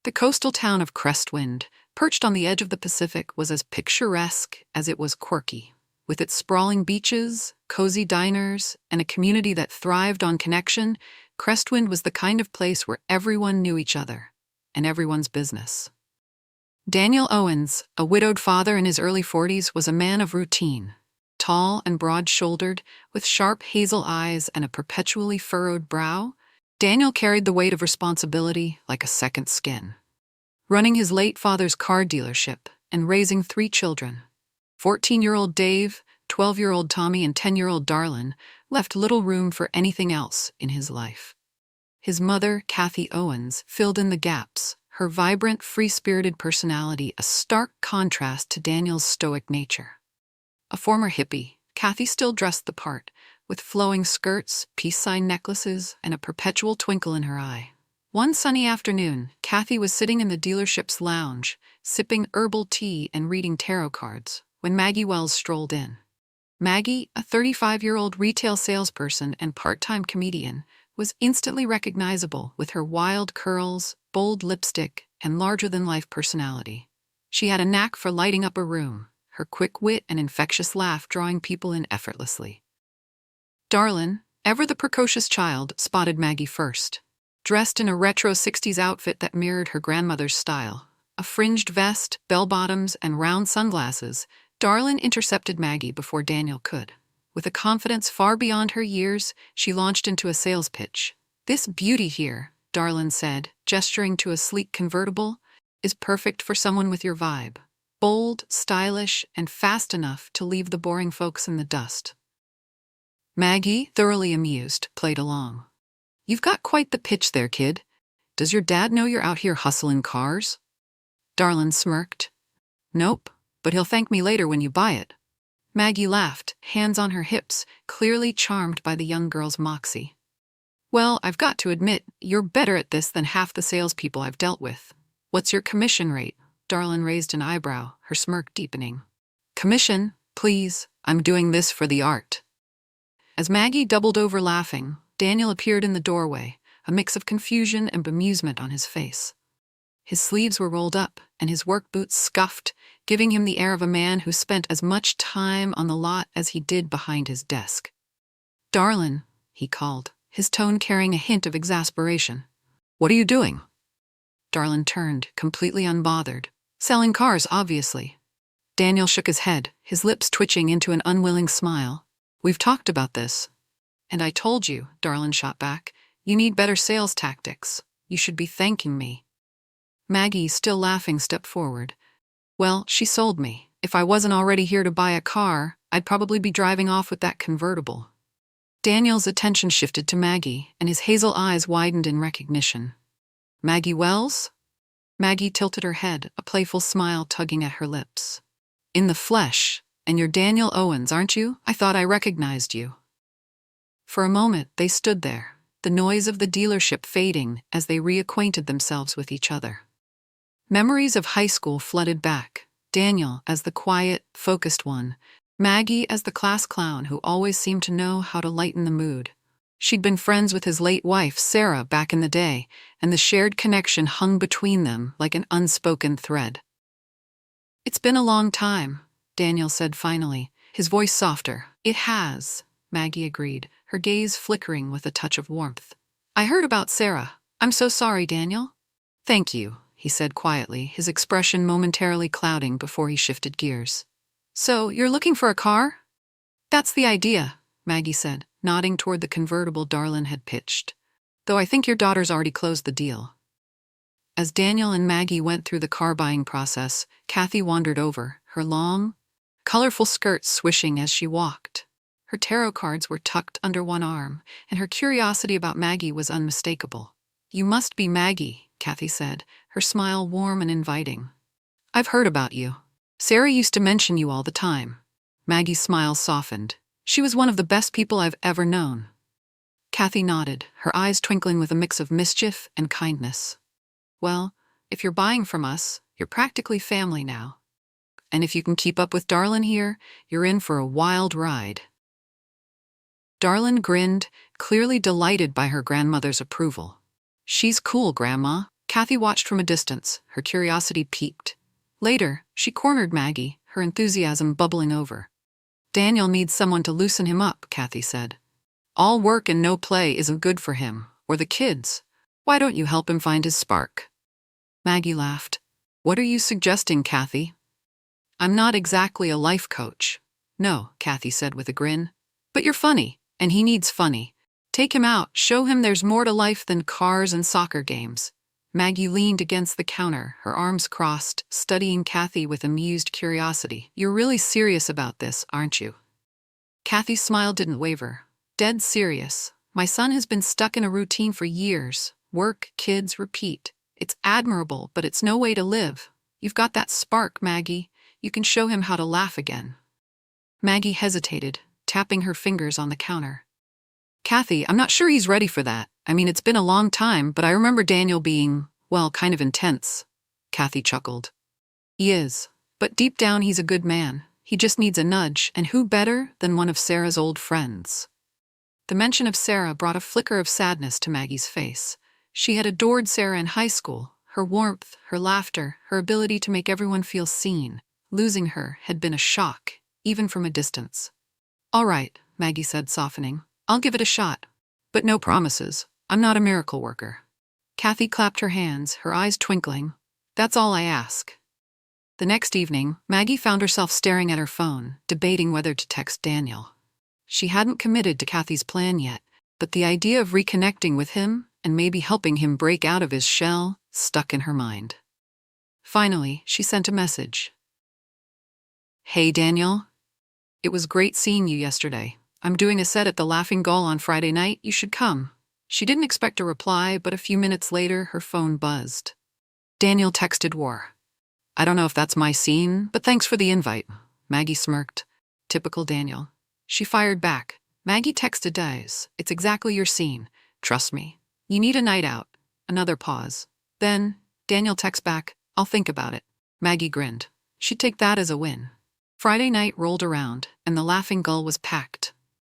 The coastal town of Crestwind, perched on the edge of the Pacific, was as picturesque as it was quirky. With its sprawling beaches, cozy diners, and a community that thrived on connection, Crestwind was the kind of place where everyone knew each other, and everyone's business. Daniel Owens, a widowed father in his early 40s, was a man of routine. Tall and broad-shouldered, with sharp hazel eyes and a perpetually furrowed brow, Daniel carried the weight of responsibility like a second skin. Running his late father's car dealership and raising 3 children, 14-year-old Dave, 12-year-old Tommy, and 10-year-old Darlin, left little room for anything else in his life. His mother, Cathy Owens, filled in the gaps, her vibrant, free-spirited personality a stark contrast to Daniel's stoic nature. A former hippie, Cathy still dressed the part, with flowing skirts, peace sign necklaces, and a perpetual twinkle in her eye. One sunny afternoon, Cathy was sitting in the dealership's lounge, sipping herbal tea and reading tarot cards, when Maggie Wells strolled in. Maggie, a 35-year-old retail salesperson and part-time comedian, was instantly recognizable with her wild curls, bold lipstick, and larger-than-life personality. She had a knack for lighting up a room, her quick wit and infectious laugh drawing people in effortlessly. Darlin, ever the precocious child, spotted Maggie first. Dressed in a retro 60s outfit that mirrored her grandmother's style, a fringed vest, bell-bottoms, and round sunglasses, Darlin intercepted Maggie before Daniel could. With a confidence far beyond her years, she launched into a sales pitch. "This beauty here," Darlin said, gesturing to a sleek convertible, "is perfect for someone with your vibe. Bold, stylish, and fast enough to leave the boring folks in the dust." Maggie, thoroughly amused, played along. "You've got quite the pitch there, kid. Does your dad know you're out here hustling cars?" Darlin smirked. "Nope, but he'll thank me later when you buy it." Maggie laughed, hands on her hips, clearly charmed by the young girl's moxie. "Well, I've got to admit, you're better at this than half the salespeople I've dealt with. What's your commission rate?" Darlin raised an eyebrow, her smirk deepening. "Commission, please. I'm doing this for the art." As Maggie doubled over laughing, Daniel appeared in the doorway, a mix of confusion and bemusement on his face. His sleeves were rolled up, and his work boots scuffed, giving him the air of a man who spent as much time on the lot as he did behind his desk. "Darlin," he called, his tone carrying a hint of exasperation. "What are you doing?" Darlin turned, completely unbothered. "Selling cars, obviously." Daniel shook his head, his lips twitching into an unwilling smile. "We've talked about this." "And I told you," Darlin shot back, "you need better sales tactics. You should be thanking me." Maggie, still laughing, stepped forward. "Well, she sold me. If I wasn't already here to buy a car, I'd probably be driving off with that convertible." Daniel's attention shifted to Maggie, and his hazel eyes widened in recognition. "Maggie Wells?" Maggie tilted her head, a playful smile tugging at her lips. "In the flesh. And you're Daniel Owens, aren't you? I thought I recognized you." For a moment, they stood there, the noise of the dealership fading as they reacquainted themselves with each other. Memories of high school flooded back, Daniel as the quiet, focused one, Maggie as the class clown who always seemed to know how to lighten the mood. She'd been friends with his late wife, Sarah, back in the day, and the shared connection hung between them like an unspoken thread. "It's been a long time," Daniel said finally, his voice softer. "It has," Maggie agreed, her gaze flickering with a touch of warmth. "I heard about Sarah. I'm so sorry, Daniel." "Thank you," he said quietly, his expression momentarily clouding before he shifted gears. "So, you're looking for a car?" "That's the idea," Maggie said, nodding toward the convertible Darlin had pitched. "Though I think your daughter's already closed the deal." As Daniel and Maggie went through the car buying process, Cathy wandered over, her long, colorful skirt swishing as she walked. Her tarot cards were tucked under one arm, and her curiosity about Maggie was unmistakable. "You must be Maggie," Cathy said, her smile warm and inviting. "I've heard about you. Sarah used to mention you all the time." Maggie's smile softened. "She was one of the best people I've ever known." Cathy nodded, her eyes twinkling with a mix of mischief and kindness. "Well, if you're buying from us, you're practically family now. And if you can keep up with Darlin here, you're in for a wild ride." Darlin grinned, clearly delighted by her grandmother's approval. "She's cool, Grandma," Cathy watched from a distance, her curiosity piqued. Later, she cornered Maggie, her enthusiasm bubbling over. Daniel needs someone to loosen him up, Cathy said. All work and no play isn't good for him, or the kids. Why don't you help him find his spark? Maggie laughed. What are you suggesting, Cathy? I'm not exactly a life coach. No, Cathy said with a grin. But you're funny, and he needs funny. Take him out, show him there's more to life than cars and soccer games. Maggie leaned against the counter, her arms crossed, studying Cathy with amused curiosity. You're really serious about this, aren't you? Cathy's smile didn't waver. Dead serious. My son has been stuck in a routine for years. Work, kids, repeat. It's admirable, but it's no way to live. You've got that spark, Maggie. You can show him how to laugh again. Maggie hesitated, tapping her fingers on the counter. Cathy, I'm not sure he's ready for that. I mean, it's been a long time, but I remember Daniel being, well, kind of intense. Cathy chuckled. He is. But deep down, he's a good man. He just needs a nudge, and who better than one of Sarah's old friends? The mention of Sarah brought a flicker of sadness to Maggie's face. She had adored Sarah in high school. Her warmth, her laughter, her ability to make everyone feel seen. Losing her had been a shock, even from a distance. All right, Maggie said, softening. I'll give it a shot. But no promises. I'm not a miracle worker. Cathy clapped her hands, her eyes twinkling. That's all I ask. The next evening, Maggie found herself staring at her phone, debating whether to text Daniel. She hadn't committed to Cathy's plan yet, but the idea of reconnecting with him and maybe helping him break out of his shell stuck in her mind. Finally, she sent a message. Hey, Daniel. It was great seeing you yesterday. I'm doing a set at the Laughing Gull on Friday night. You should come. She didn't expect a reply, but a few minutes later, her phone buzzed. Daniel texted War. I don't know if that's my scene, but thanks for the invite. Maggie smirked. Typical Daniel. She fired back. Maggie texted Diz. It's exactly your scene. Trust me. You need a night out. Another pause. Then, Daniel texts back. I'll think about it. Maggie grinned. She'd take that as a win. Friday night rolled around, and the Laughing Gull was packed.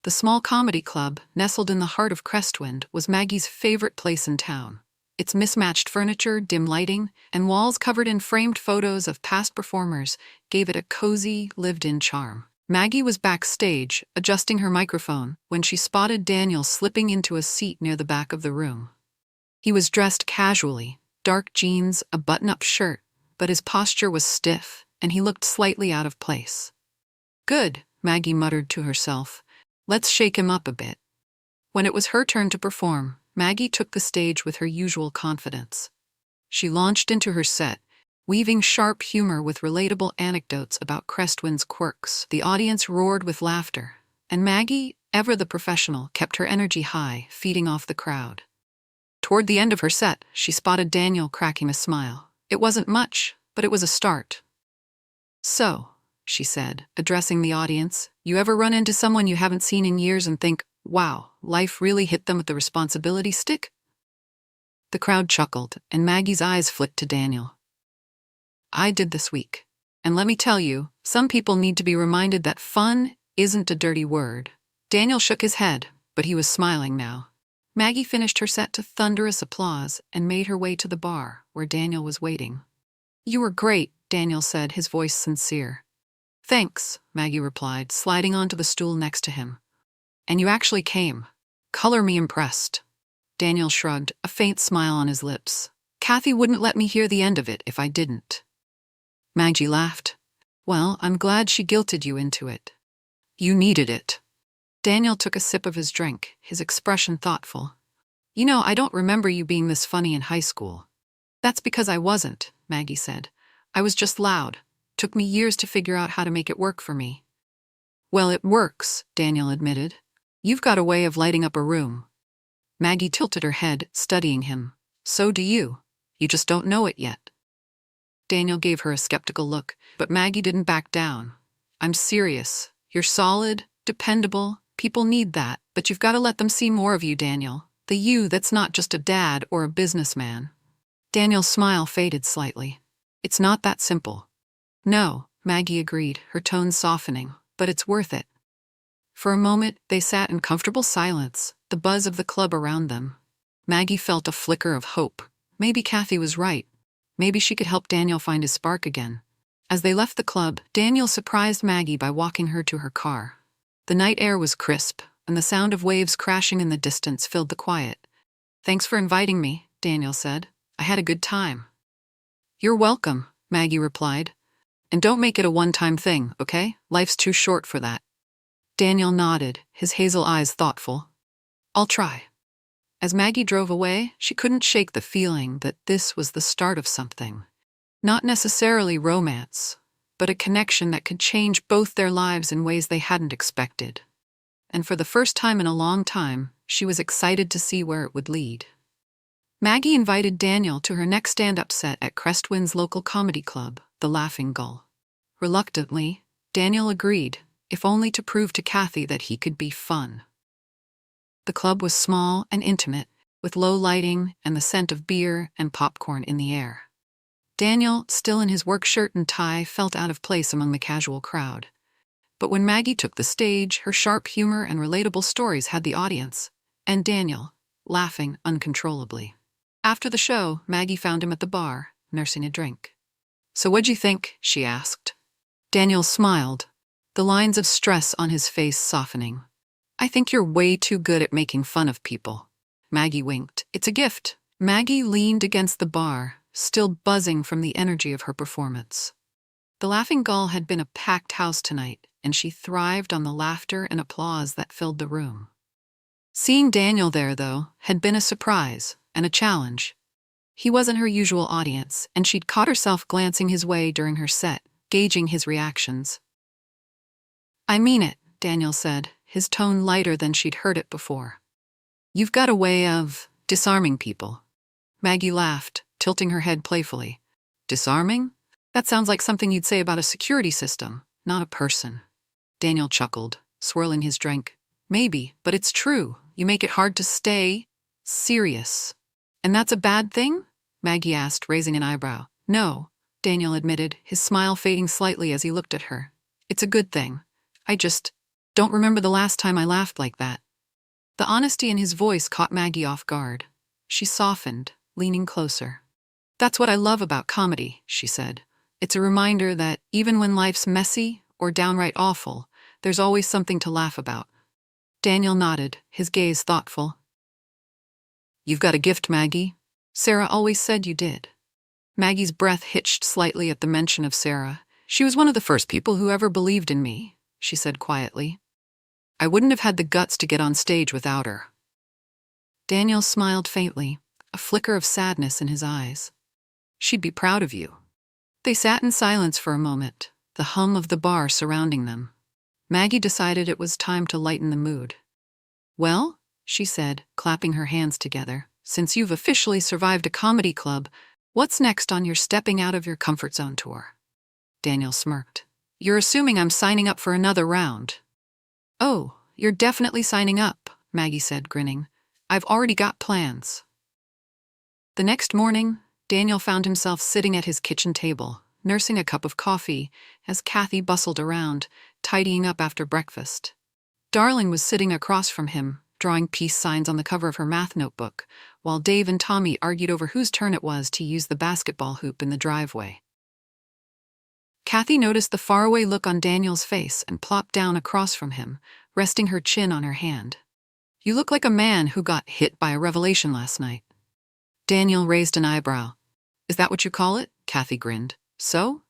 The small comedy club, nestled in the heart of Crestwind, was Maggie's favorite place in town. Its mismatched furniture, dim lighting, and walls covered in framed photos of past performers gave it a cozy, lived-in charm. Maggie was backstage, adjusting her microphone, when she spotted Daniel slipping into a seat near the back of the room. He was dressed casually, dark jeans, a button-up shirt, but his posture was stiff, and he looked slightly out of place. Good, Maggie muttered to herself. Let's shake him up a bit. When it was her turn to perform, Maggie took the stage with her usual confidence. She launched into her set, weaving sharp humor with relatable anecdotes about Crestwind's quirks. The audience roared with laughter, and Maggie, ever the professional, kept her energy high, feeding off the crowd. Toward the end of her set, she spotted Daniel cracking a smile. It wasn't much, but it was a start. So, she said, addressing the audience, you ever run into someone you haven't seen in years and think, wow, life really hit them with the responsibility stick? The crowd chuckled, and Maggie's eyes flicked to Daniel. I did this week. And let me tell you, some people need to be reminded that fun isn't a dirty word. Daniel shook his head, but he was smiling now. Maggie finished her set to thunderous applause and made her way to the bar, where Daniel was waiting. You were great, Daniel said, his voice sincere. Thanks, Maggie replied, sliding onto the stool next to him. And you actually came. Color me impressed. Daniel shrugged, a faint smile on his lips. Cathy wouldn't let me hear the end of it if I didn't. Maggie laughed. Well, I'm glad she guilted you into it. You needed it. Daniel took a sip of his drink, his expression thoughtful. You know, I don't remember you being this funny in high school. That's because I wasn't, Maggie said. I was just loud. Took me years to figure out how to make it work for me. Well, it works, Daniel admitted. You've got a way of lighting up a room. Maggie tilted her head, studying him. So do you. You just don't know it yet. Daniel gave her a skeptical look, but Maggie didn't back down. I'm serious. You're solid, dependable. People need that, but you've got to let them see more of you, Daniel. The you that's not just a dad or a businessman. Daniel's smile faded slightly. It's not that simple. No, Maggie agreed, her tone softening, but it's worth it. For a moment, they sat in comfortable silence, the buzz of the club around them. Maggie felt a flicker of hope. Maybe Cathy was right. Maybe she could help Daniel find his spark again. As they left the club, Daniel surprised Maggie by walking her to her car. The night air was crisp, and the sound of waves crashing in the distance filled the quiet. "Thanks for inviting me," Daniel said. "I had a good time." "You're welcome," Maggie replied. "And don't make it a one-time thing, okay? Life's too short for that." Daniel nodded, his hazel eyes thoughtful. "I'll try." As Maggie drove away, she couldn't shake the feeling that this was the start of something. Not necessarily romance, but a connection that could change both their lives in ways they hadn't expected. And for the first time in a long time, she was excited to see where it would lead. Maggie invited Daniel to her next stand-up set at Crestwind's local comedy club, the Laughing Gull. Reluctantly, Daniel agreed, if only to prove to Cathy that he could be fun. The club was small and intimate, with low lighting and the scent of beer and popcorn in the air. Daniel, still in his work shirt and tie, felt out of place among the casual crowd. But when Maggie took the stage, her sharp humor and relatable stories had the audience, and Daniel, laughing uncontrollably. After the show, Maggie found him at the bar, nursing a drink. "So what'd you think?" she asked. Daniel smiled, the lines of stress on his face softening. "I think you're way too good at making fun of people." Maggie winked. "It's a gift." Maggie leaned against the bar, still buzzing from the energy of her performance. The Laughing Gull had been a packed house tonight, and she thrived on the laughter and applause that filled the room. Seeing Daniel there, though, had been a surprise and a challenge. He wasn't her usual audience, and she'd caught herself glancing his way during her set, gauging his reactions. "I mean it," Daniel said, his tone lighter than she'd heard it before. "You've got a way of disarming people." Maggie laughed, tilting her head playfully. "Disarming? That sounds like something you'd say about a security system, not a person." Daniel chuckled, swirling his drink. "Maybe, but it's true. You make it hard to stay serious." "And that's a bad thing?" Maggie asked, raising an eyebrow. "No," Daniel admitted, his smile fading slightly as he looked at her. "It's a good thing. I just don't remember the last time I laughed like that." The honesty in his voice caught Maggie off guard. She softened, leaning closer. "That's what I love about comedy," she said. "It's a reminder that even when life's messy or downright awful, there's always something to laugh about." Daniel nodded, his gaze thoughtful. "You've got a gift, Maggie. Sarah always said you did." Maggie's breath hitched slightly at the mention of Sarah. "She was one of the first people who ever believed in me," she said quietly. "I wouldn't have had the guts to get on stage without her." Daniel smiled faintly, a flicker of sadness in his eyes. "She'd be proud of you." They sat in silence for a moment, the hum of the bar surrounding them. Maggie decided it was time to lighten the mood. "Well," she said, clapping her hands together, "since you've officially survived a comedy club, what's next on your stepping out of your comfort zone tour?" Daniel smirked. "You're assuming I'm signing up for another round." "Oh, you're definitely signing up," Maggie said, grinning. "I've already got plans." The next morning, Daniel found himself sitting at his kitchen table, nursing a cup of coffee, as Cathy bustled around, tidying up after breakfast. Darling was sitting across from him, drawing peace signs on the cover of her math notebook, while Dave and Tommy argued over whose turn it was to use the basketball hoop in the driveway. Cathy noticed the faraway look on Daniel's face and plopped down across from him, resting her chin on her hand. "You look like a man who got hit by a revelation last night." Daniel raised an eyebrow. "Is that what you call it?" Cathy grinned. "So?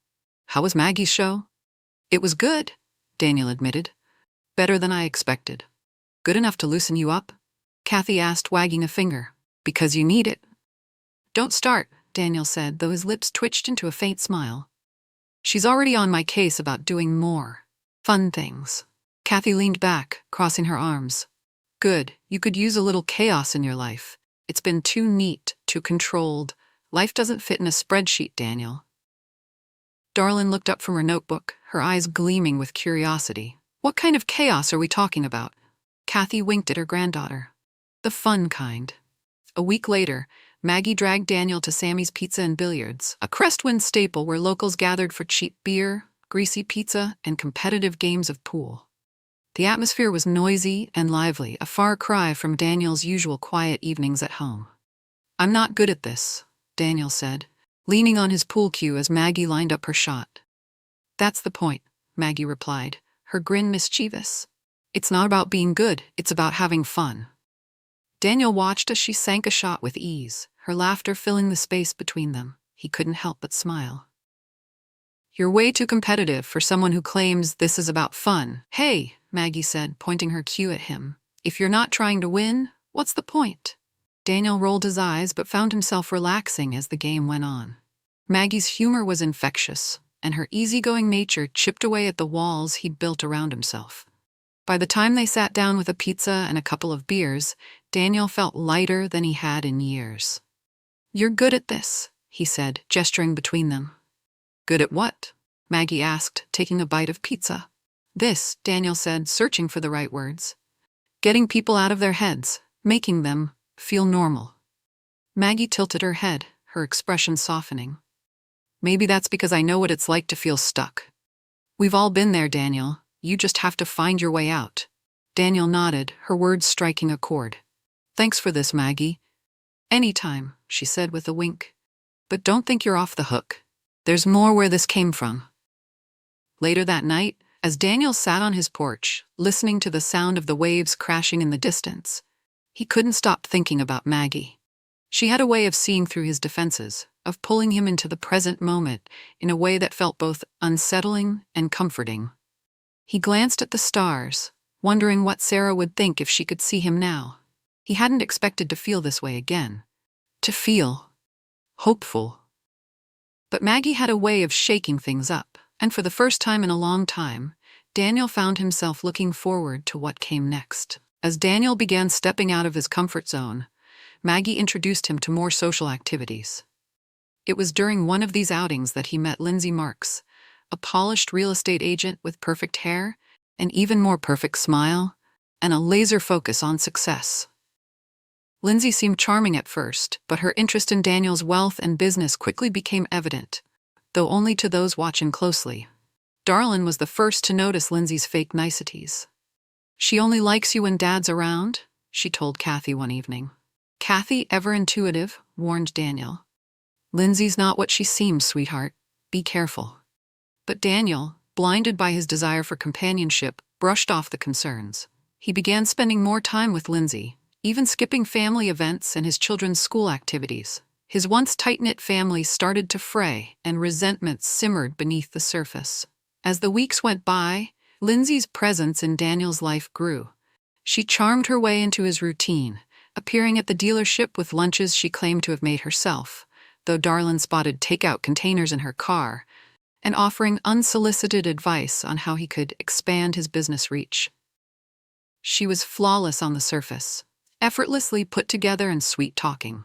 How was Maggie's show?" "It was good," Daniel admitted. "Better than I expected." "Good enough to loosen you up?" Cathy asked, wagging a finger. "Because you need it." "Don't start," Daniel said, though his lips twitched into a faint smile. "She's already on my case about doing more fun things." Cathy leaned back, crossing her arms. "Good, you could use a little chaos in your life. It's been too neat, too controlled. Life doesn't fit in a spreadsheet, Daniel." Darlin looked up from her notebook, her eyes gleaming with curiosity. "What kind of chaos are we talking about?" Cathy winked at her granddaughter. "The fun kind." A week later, Maggie dragged Daniel to Sammy's Pizza and Billiards, a Crestwind staple where locals gathered for cheap beer, greasy pizza, and competitive games of pool. The atmosphere was noisy and lively, a far cry from Daniel's usual quiet evenings at home. "I'm not good at this," Daniel said, leaning on his pool cue as Maggie lined up her shot. That's the point, Maggie replied, her grin mischievous. It's not about being good, it's about having fun. Daniel watched as she sank a shot with ease, her laughter filling the space between them. He couldn't help but smile. You're way too competitive for someone who claims this is about fun. Hey, Maggie said, pointing her cue at him. If you're not trying to win, what's the point? Daniel rolled his eyes but found himself relaxing as the game went on. Maggie's humor was infectious, and her easygoing nature chipped away at the walls he'd built around himself. By the time they sat down with a pizza and a couple of beers, Daniel felt lighter than he had in years. You're good at this, he said, gesturing between them. Good at what? Maggie asked, taking a bite of pizza. This, Daniel said, searching for the right words. Getting people out of their heads, making them feel normal. Maggie tilted her head, her expression softening. Maybe that's because I know what it's like to feel stuck. We've all been there, Daniel. You just have to find your way out. Daniel nodded, her words striking a chord. Thanks for this, Maggie. Anytime, she said with a wink. But don't think you're off the hook. There's more where this came from. Later that night, as Daniel sat on his porch, listening to the sound of the waves crashing in the distance, he couldn't stop thinking about Maggie. She had a way of seeing through his defenses, of pulling him into the present moment in a way that felt both unsettling and comforting. He glanced at the stars, wondering what Sarah would think if she could see him now. He hadn't expected to feel this way again. To feel hopeful. But Maggie had a way of shaking things up, and for the first time in a long time, Daniel found himself looking forward to what came next. As Daniel began stepping out of his comfort zone, Maggie introduced him to more social activities. It was during one of these outings that he met Lindsay Marks, a polished real estate agent with perfect hair, an even more perfect smile, and a laser focus on success. Lindsay seemed charming at first, but her interest in Daniel's wealth and business quickly became evident, though only to those watching closely. Darlin was the first to notice Lindsay's fake niceties. She only likes you when Dad's around, she told Cathy one evening. Cathy, ever intuitive, warned Daniel. Lindsay's not what she seems, sweetheart. Be careful. But Daniel, blinded by his desire for companionship, brushed off the concerns. He began spending more time with Lindsay, even skipping family events and his children's school activities. His once tight-knit family started to fray, and resentment simmered beneath the surface. As the weeks went by, Lindsay's presence in Daniel's life grew. She charmed her way into his routine, appearing at the dealership with lunches she claimed to have made herself, though Darlin spotted takeout containers in her car, and offering unsolicited advice on how he could expand his business reach. She was flawless on the surface, effortlessly put together and sweet-talking.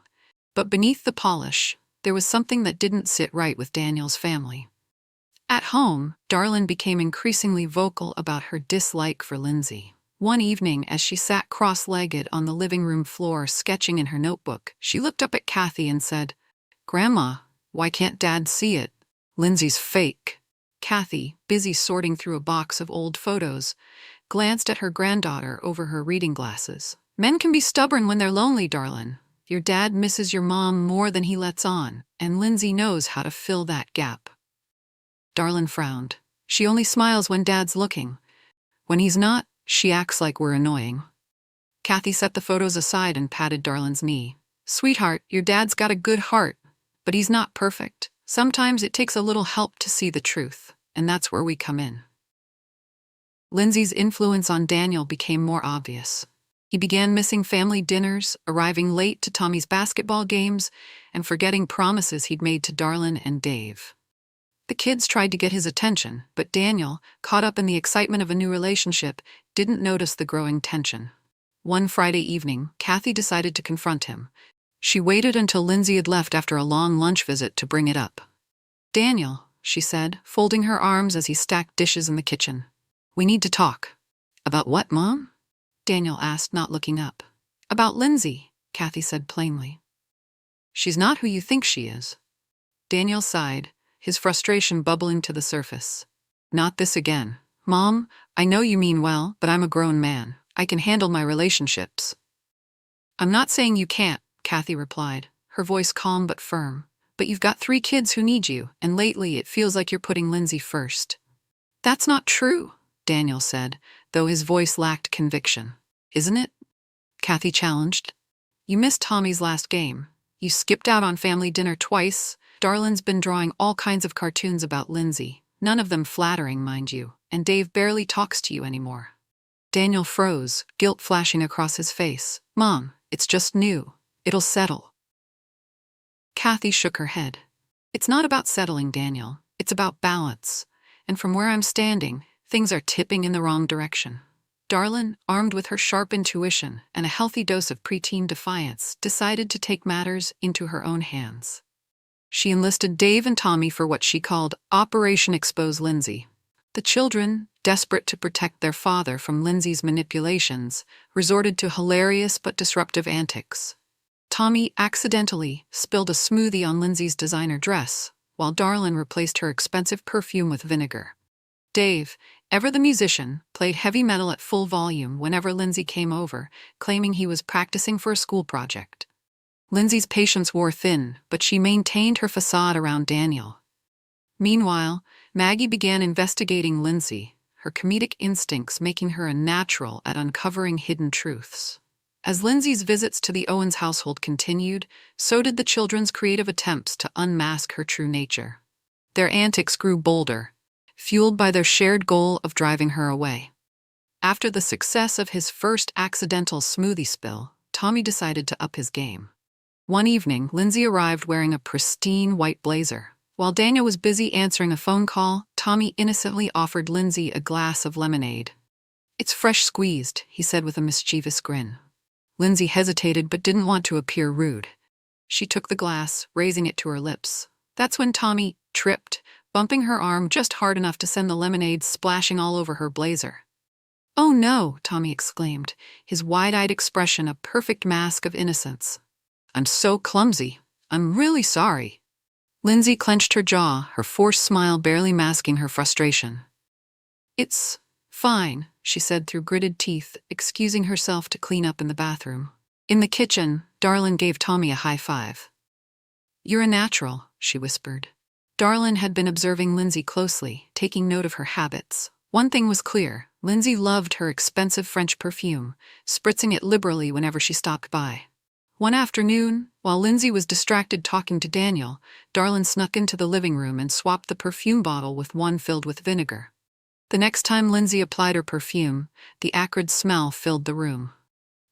But beneath the polish, there was something that didn't sit right with Daniel's family. At home, Darlin became increasingly vocal about her dislike for Lindsay. One evening, as she sat cross-legged on the living room floor sketching in her notebook, she looked up at Cathy and said, "Grandma, why can't Dad see it? Lindsay's fake." Cathy, busy sorting through a box of old photos, glanced at her granddaughter over her reading glasses. "Men can be stubborn when they're lonely, Darlin. Your dad misses your mom more than he lets on, and Lindsay knows how to fill that gap." Darlin frowned. "She only smiles when Dad's looking. When he's not, she acts like we're annoying." Cathy set the photos aside and patted Darlin's knee. "Sweetheart, your dad's got a good heart, but he's not perfect. Sometimes it takes a little help to see the truth, and that's where we come in." Lindsay's influence on Daniel became more obvious. He began missing family dinners, arriving late to Tommy's basketball games, and forgetting promises he'd made to Darlin and Dave. The kids tried to get his attention, but Daniel, caught up in the excitement of a new relationship, didn't notice the growing tension. One Friday evening, Cathy decided to confront him. She waited until Lindsay had left after a long lunch visit to bring it up. "Daniel," she said, folding her arms as he stacked dishes in the kitchen. "We need to talk." "About what, Mom?" Daniel asked, not looking up. "About Lindsay," Cathy said plainly. "She's not who you think she is." Daniel sighed, his frustration bubbling to the surface. "Not this again. Mom, I know you mean well, but I'm a grown man. I can handle my relationships." "I'm not saying you can't," Cathy replied, her voice calm but firm. "But you've got 3 kids who need you, and lately it feels like you're putting Lindsay first." "That's not true," Daniel said, though his voice lacked conviction. "Isn't it?" Cathy challenged. "You missed Tommy's last game. You skipped out on family dinner twice. Darlin's been drawing all kinds of cartoons about Lindsay, none of them flattering, mind you, and Dave barely talks to you anymore." Daniel froze, guilt flashing across his face. "Mom, it's just new. It'll settle." Cathy shook her head. "It's not about settling, Daniel. It's about balance. And from where I'm standing, things are tipping in the wrong direction." Darlin, armed with her sharp intuition and a healthy dose of preteen defiance, decided to take matters into her own hands. She enlisted Dave and Tommy for what she called Operation Expose Lindsay. The children, desperate to protect their father from Lindsay's manipulations, resorted to hilarious but disruptive antics. Tommy accidentally spilled a smoothie on Lindsay's designer dress, while Darlin replaced her expensive perfume with vinegar. Dave, ever the musician, played heavy metal at full volume whenever Lindsay came over, claiming he was practicing for a school project. Lindsay's patience wore thin, but she maintained her facade around Daniel. Meanwhile, Maggie began investigating Lindsay, her comedic instincts making her a natural at uncovering hidden truths. As Lindsay's visits to the Owens household continued, so did the children's creative attempts to unmask her true nature. Their antics grew bolder, fueled by their shared goal of driving her away. After the success of his first accidental smoothie spill, Tommy decided to up his game. One evening, Lindsay arrived wearing a pristine white blazer. While Daniel was busy answering a phone call, Tommy innocently offered Lindsay a glass of lemonade. "It's fresh squeezed," he said with a mischievous grin. Lindsay hesitated but didn't want to appear rude. She took the glass, raising it to her lips. That's when Tommy tripped, bumping her arm just hard enough to send the lemonade splashing all over her blazer. "Oh no," Tommy exclaimed, his wide-eyed expression a perfect mask of innocence. "I'm so clumsy. I'm really sorry." Lindsay clenched her jaw, her forced smile barely masking her frustration. "It's fine," she said through gritted teeth, excusing herself to clean up in the bathroom. In the kitchen, Darlin gave Tommy a high five. "You're a natural," she whispered. Darlin had been observing Lindsay closely, taking note of her habits. One thing was clear: Lindsay loved her expensive French perfume, spritzing it liberally whenever she stopped by. One afternoon, while Lindsay was distracted talking to Daniel, Darlin snuck into the living room and swapped the perfume bottle with one filled with vinegar. The next time Lindsay applied her perfume, the acrid smell filled the room.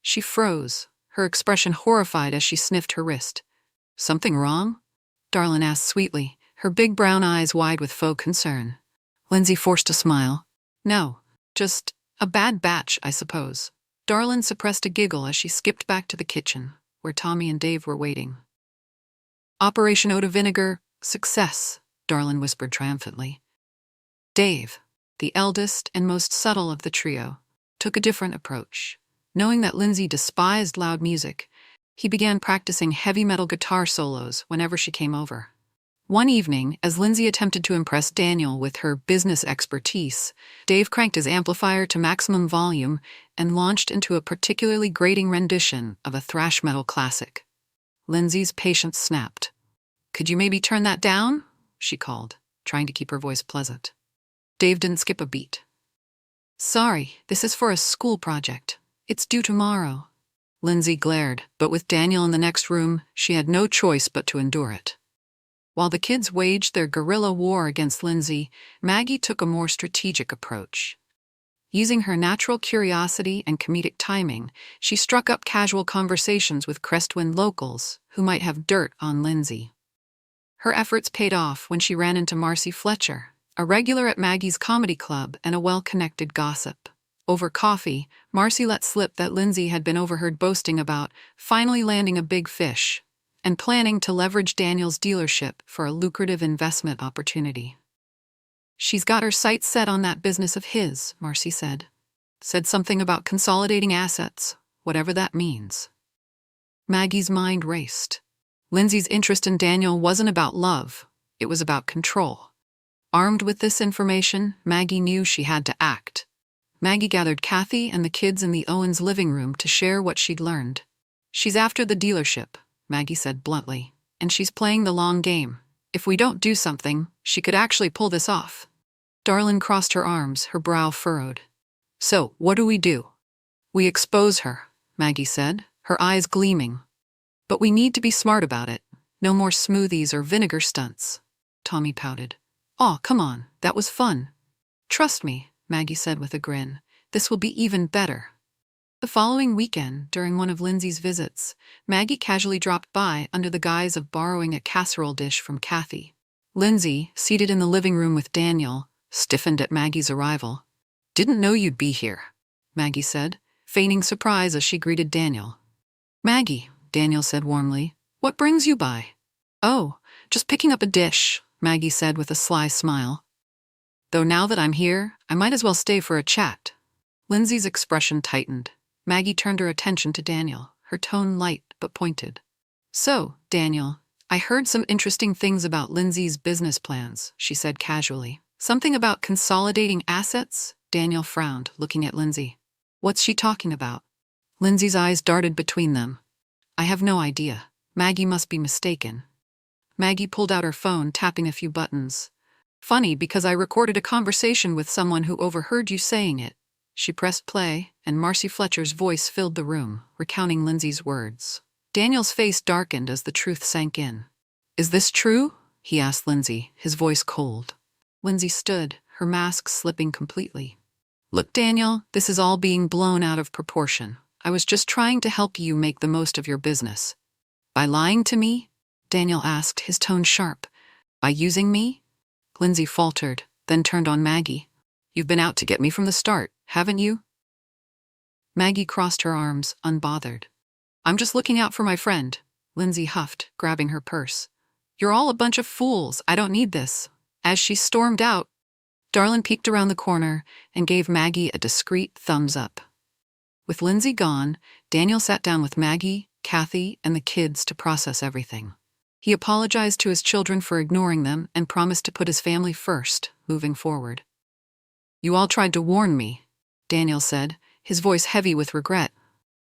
She froze, her expression horrified as she sniffed her wrist. "Something wrong?" Darlin asked sweetly, her big brown eyes wide with faux concern. Lindsay forced a smile. "No, just a bad batch, I suppose." Darlin suppressed a giggle as she skipped back to the kitchen, where Tommy and Dave were waiting. "Operation Eau de Vinegar, success," Darlin whispered triumphantly. Dave, the eldest and most subtle of the trio, took a different approach. Knowing that Lindsay despised loud music, he began practicing heavy metal guitar solos whenever she came over. One evening, as Lindsay attempted to impress Daniel with her business expertise, Dave cranked his amplifier to maximum volume and launched into a particularly grating rendition of a thrash metal classic. Lindsay's patience snapped. "Could you maybe turn that down?" she called, trying to keep her voice pleasant. Dave didn't skip a beat. "Sorry, this is for a school project. It's due tomorrow." Lindsay glared, but with Daniel in the next room, she had no choice but to endure it. While the kids waged their guerrilla war against Lindsay, Maggie took a more strategic approach. Using her natural curiosity and comedic timing, she struck up casual conversations with Crestwind locals who might have dirt on Lindsay. Her efforts paid off when she ran into Marcy Fletcher, a regular at Maggie's comedy club and a well-connected gossip. Over coffee, Marcy let slip that Lindsay had been overheard boasting about finally landing a big fish and planning to leverage Daniel's dealership for a lucrative investment opportunity. "She's got her sights set on that business of his," Marcy said. "Said something about consolidating assets, whatever that means." Maggie's mind raced. Lindsay's interest in Daniel wasn't about love, it was about control. Armed with this information, Maggie knew she had to act. Maggie gathered Cathy and the kids in the Owens living room to share what she'd learned. "She's after the dealership," Maggie said bluntly. And she's playing the long game. If we don't do something, she could actually pull this off. Darlin crossed her arms, her brow furrowed. So, what do? We expose her, Maggie said, her eyes gleaming. But we need to be smart about it. No more smoothies or vinegar stunts. Tommy pouted. Aw, come on, that was fun. Trust me, Maggie said with a grin. This will be even better. The following weekend, during one of Lindsay's visits, Maggie casually dropped by under the guise of borrowing a casserole dish from Cathy. Lindsay, seated in the living room with Daniel, stiffened at Maggie's arrival. Didn't know you'd be here, Maggie said, feigning surprise as she greeted Daniel. Maggie, Daniel said warmly, what brings you by? Oh, just picking up a dish, Maggie said with a sly smile. Though now that I'm here, I might as well stay for a chat. Lindsay's expression tightened. Maggie turned her attention to Daniel, her tone light but pointed. So, Daniel, I heard some interesting things about Lindsay's business plans, she said casually. Something about consolidating assets? Daniel frowned, looking at Lindsay. What's she talking about? Lindsay's eyes darted between them. I have no idea. Maggie must be mistaken. Maggie pulled out her phone, tapping a few buttons. Funny, because I recorded a conversation with someone who overheard you saying it. She pressed play, and Marcy Fletcher's voice filled the room, recounting Lindsay's words. Daniel's face darkened as the truth sank in. Is this true? He asked Lindsay, his voice cold. Lindsay stood, her mask slipping completely. Look, Daniel, this is all being blown out of proportion. I was just trying to help you make the most of your business. By lying to me? Daniel asked, his tone sharp. By using me? Lindsay faltered, then turned on Maggie. You've been out to get me from the start, haven't you? Maggie crossed her arms, unbothered. I'm just looking out for my friend, Lindsay huffed, grabbing her purse. You're all a bunch of fools, I don't need this. As she stormed out, Darlin peeked around the corner and gave Maggie a discreet thumbs up. With Lindsay gone, Daniel sat down with Maggie, Cathy, and the kids to process everything. He apologized to his children for ignoring them and promised to put his family first, moving forward. You all tried to warn me, Daniel said, his voice heavy with regret.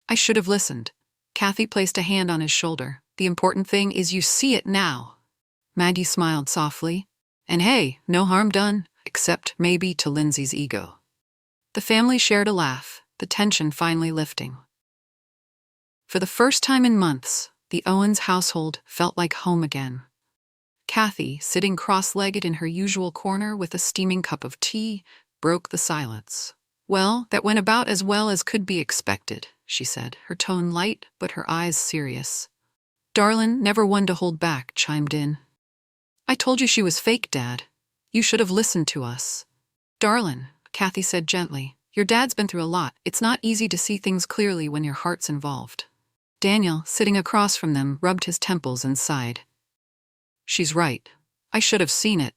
I should have listened. Cathy placed a hand on his shoulder. The important thing is you see it now. Maggie smiled softly. And hey, no harm done, except maybe to Lindsay's ego. The family shared a laugh, the tension finally lifting. For the first time in months, the Owens household felt like home again. Cathy, sitting cross-legged in her usual corner with a steaming cup of tea, broke the silence. Well, that went about as well as could be expected, she said, her tone light but her eyes serious. Darlin, never one to hold back, chimed in. I told you she was fake, Dad. You should have listened to us. Darlin, Cathy said gently, your dad's been through a lot. It's not easy to see things clearly when your heart's involved. Daniel, sitting across from them, rubbed his temples and sighed. She's right. I should have seen it.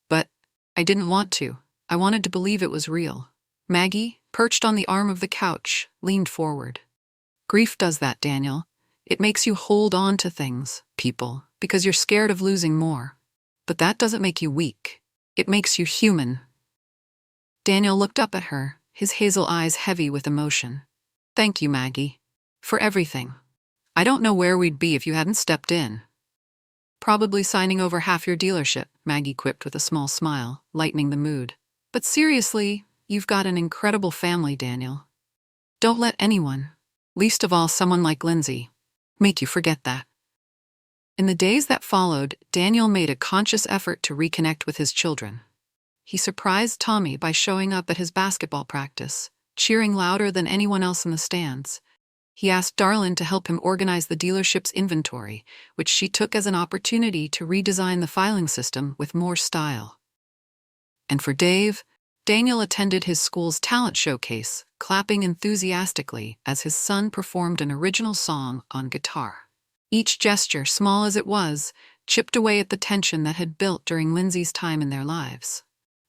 But I didn't want to. I wanted to believe it was real. Maggie, perched on the arm of the couch, leaned forward. Grief does that, Daniel. It makes you hold on to things, people, because you're scared of losing more. But that doesn't make you weak. It makes you human. Daniel looked up at her, his hazel eyes heavy with emotion. Thank you, Maggie. For everything. I don't know where we'd be if you hadn't stepped in. Probably signing over half your dealership, Maggie quipped with a small smile, lightening the mood. But seriously, you've got an incredible family, Daniel. Don't let anyone, least of all someone like Lindsay, make you forget that. In the days that followed, Daniel made a conscious effort to reconnect with his children. He surprised Tommy by showing up at his basketball practice, cheering louder than anyone else in the stands. He asked Darlin to help him organize the dealership's inventory, which she took as an opportunity to redesign the filing system with more style. And for Dave, Daniel attended his school's talent showcase, clapping enthusiastically as his son performed an original song on guitar. Each gesture, small as it was, chipped away at the tension that had built during Lindsay's time in their lives.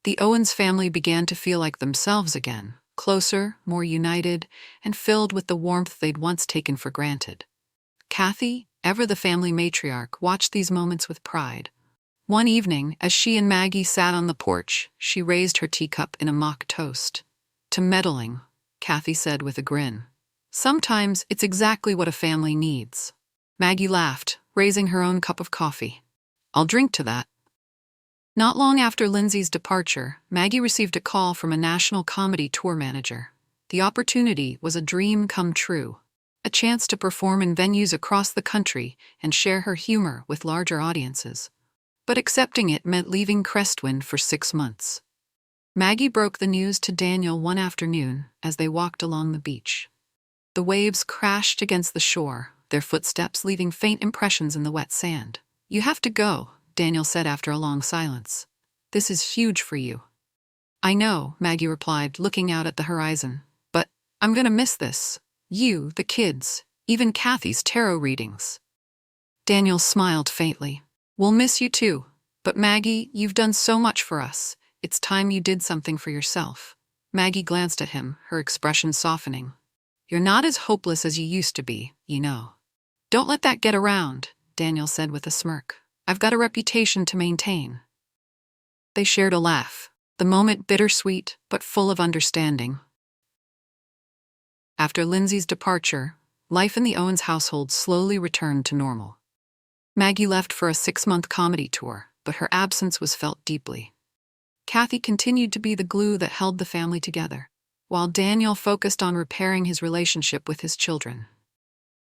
The Owens family began to feel like themselves again, closer, more united, and filled with the warmth they'd once taken for granted. Cathy, ever the family matriarch, watched these moments with pride. One evening, as she and Maggie sat on the porch, she raised her teacup in a mock toast. To meddling, Cathy said with a grin. Sometimes it's exactly what a family needs. Maggie laughed, raising her own cup of coffee. I'll drink to that. Not long after Lindsay's departure, Maggie received a call from a national comedy tour manager. The opportunity was a dream come true, a chance to perform in venues across the country and share her humor with larger audiences. But accepting it meant leaving Crestwind for 6 months. Maggie broke the news to Daniel one afternoon as they walked along the beach. The waves crashed against the shore, their footsteps leaving faint impressions in the wet sand. You have to go, Daniel said after a long silence. This is huge for you. I know, Maggie replied, looking out at the horizon. But I'm gonna miss this. You, the kids, even Cathy's tarot readings. Daniel smiled faintly. We'll miss you too. But Maggie, you've done so much for us. It's time you did something for yourself. Maggie glanced at him, her expression softening. You're not as hopeless as you used to be, you know. Don't let that get around, Daniel said with a smirk. I've got a reputation to maintain. They shared a laugh, the moment bittersweet but full of understanding. After Lindsay's departure, life in the Owens household slowly returned to normal. Maggie left for a 6-month comedy tour, but her absence was felt deeply. Cathy continued to be the glue that held the family together, while Daniel focused on repairing his relationship with his children.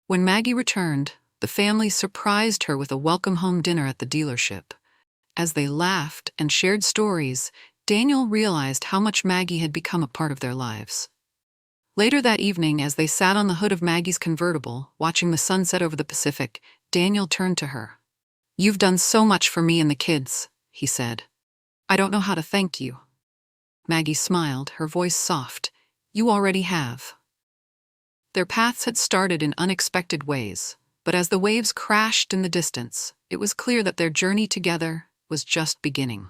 When Maggie returned, the family surprised her with a welcome-home dinner at the dealership. As they laughed and shared stories, Daniel realized how much Maggie had become a part of their lives. Later that evening, as they sat on the hood of Maggie's convertible, watching the sunset over the Pacific, Daniel turned to her. You've done so much for me and the kids, he said. I don't know how to thank you. Maggie smiled, her voice soft. You already have. Their paths had started in unexpected ways, but as the waves crashed in the distance, it was clear that their journey together was just beginning.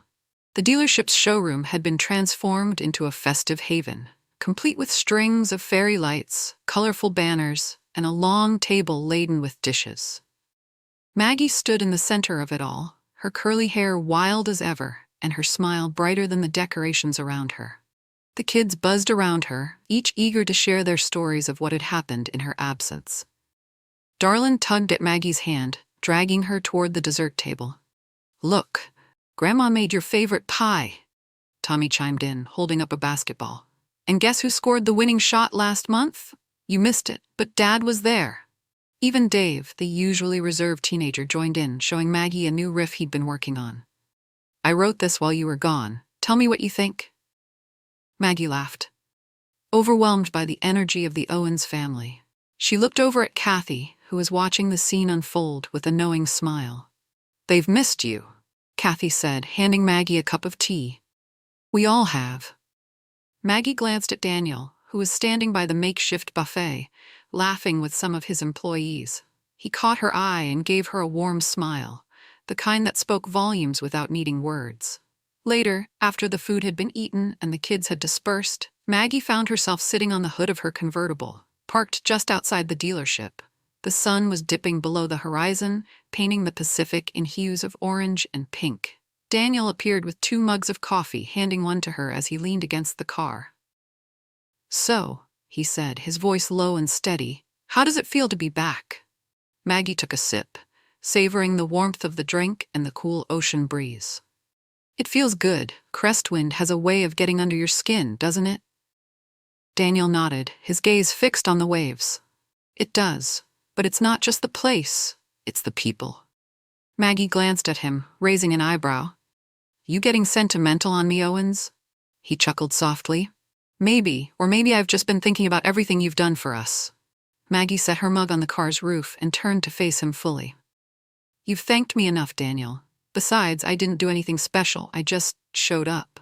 The dealership's showroom had been transformed into a festive haven, complete with strings of fairy lights, colorful banners, and a long table laden with dishes. Maggie stood in the center of it all, her curly hair wild as ever, and her smile brighter than the decorations around her. The kids buzzed around her, each eager to share their stories of what had happened in her absence. Darlin tugged at Maggie's hand, dragging her toward the dessert table. Look, Grandma made your favorite pie, Tommy chimed in, holding up a basketball. And guess who scored the winning shot last month? You missed it, but Dad was there. Even Dave, the usually reserved teenager, joined in, showing Maggie a new riff he'd been working on. I wrote this while you were gone. Tell me what you think. Maggie laughed, overwhelmed by the energy of the Owens family. She looked over at Cathy, who was watching the scene unfold with a knowing smile. They've missed you, Cathy said, handing Maggie a cup of tea. We all have. Maggie glanced at Daniel, who was standing by the makeshift buffet, laughing with some of his employees. He caught her eye and gave her a warm smile, the kind that spoke volumes without needing words. Later, after the food had been eaten and the kids had dispersed, Maggie found herself sitting on the hood of her convertible, parked just outside the dealership. The sun was dipping below the horizon, painting the Pacific in hues of orange and pink. Daniel appeared with 2 mugs of coffee, handing one to her as he leaned against the car. So, he said, his voice low and steady, how does it feel to be back? Maggie took a sip, savoring the warmth of the drink and the cool ocean breeze. It feels good. Crestwind has a way of getting under your skin, doesn't it? Daniel nodded, his gaze fixed on the waves. It does, but it's not just the place, it's the people. Maggie glanced at him, raising an eyebrow. You getting sentimental on me, Owens? He chuckled softly. Maybe, or maybe I've just been thinking about everything you've done for us. Maggie set her mug on the car's roof and turned to face him fully. You've thanked me enough, Daniel. Besides, I didn't do anything special, I just showed up.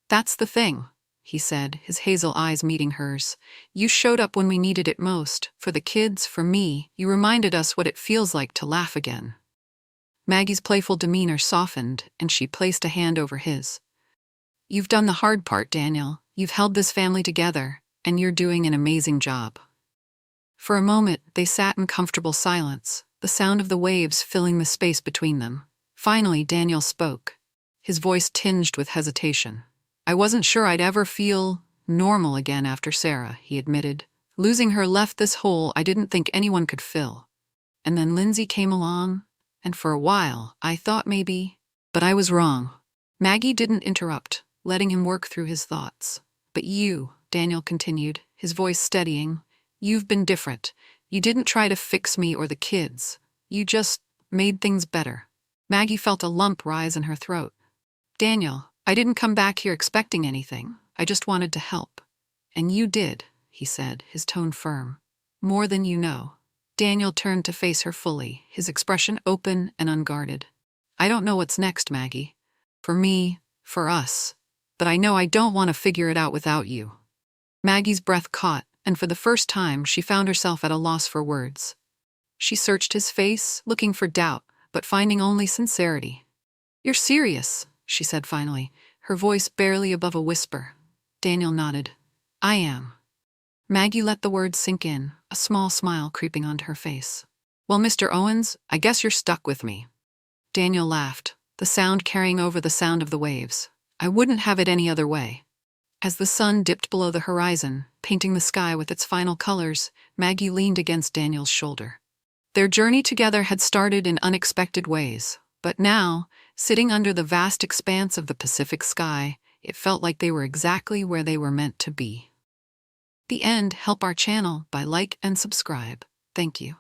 That's the thing, he said, his hazel eyes meeting hers. You showed up when we needed it most. For the kids, for me, you reminded us what it feels like to laugh again. Maggie's playful demeanor softened, and she placed a hand over his. You've done the hard part, Daniel. You've held this family together, and you're doing an amazing job. For a moment, they sat in comfortable silence, the sound of the waves filling the space between them. Finally, Daniel spoke, his voice tinged with hesitation. I wasn't sure I'd ever feel normal again after Sarah, he admitted. Losing her left this hole I didn't think anyone could fill. And then Lindsay came along, and for a while I thought maybe, but I was wrong. Maggie didn't interrupt, letting him work through his thoughts. But you, Daniel continued, his voice steadying, you've been different. You didn't try to fix me or the kids. You just made things better. Maggie felt a lump rise in her throat. Daniel, I didn't come back here expecting anything. I just wanted to help. And you did, he said, his tone firm. More than you know. Daniel turned to face her fully, his expression open and unguarded. I don't know what's next, Maggie. For me, for us. But I know I don't want to figure it out without you. Maggie's breath caught, and for the first time she found herself at a loss for words. She searched his face, looking for doubt, but finding only sincerity. You're serious, she said finally, her voice barely above a whisper. Daniel nodded. I am. Maggie let the words sink in, a small smile creeping onto her face. Well, Mr. Owens, I guess you're stuck with me. Daniel laughed, the sound carrying over the sound of the waves. I wouldn't have it any other way. As the sun dipped below the horizon, painting the sky with its final colors, Maggie leaned against Daniel's shoulder. Their journey together had started in unexpected ways, but now, sitting under the vast expanse of the Pacific sky, it felt like they were exactly where they were meant to be. The end. Help our channel by like and subscribe. Thank you.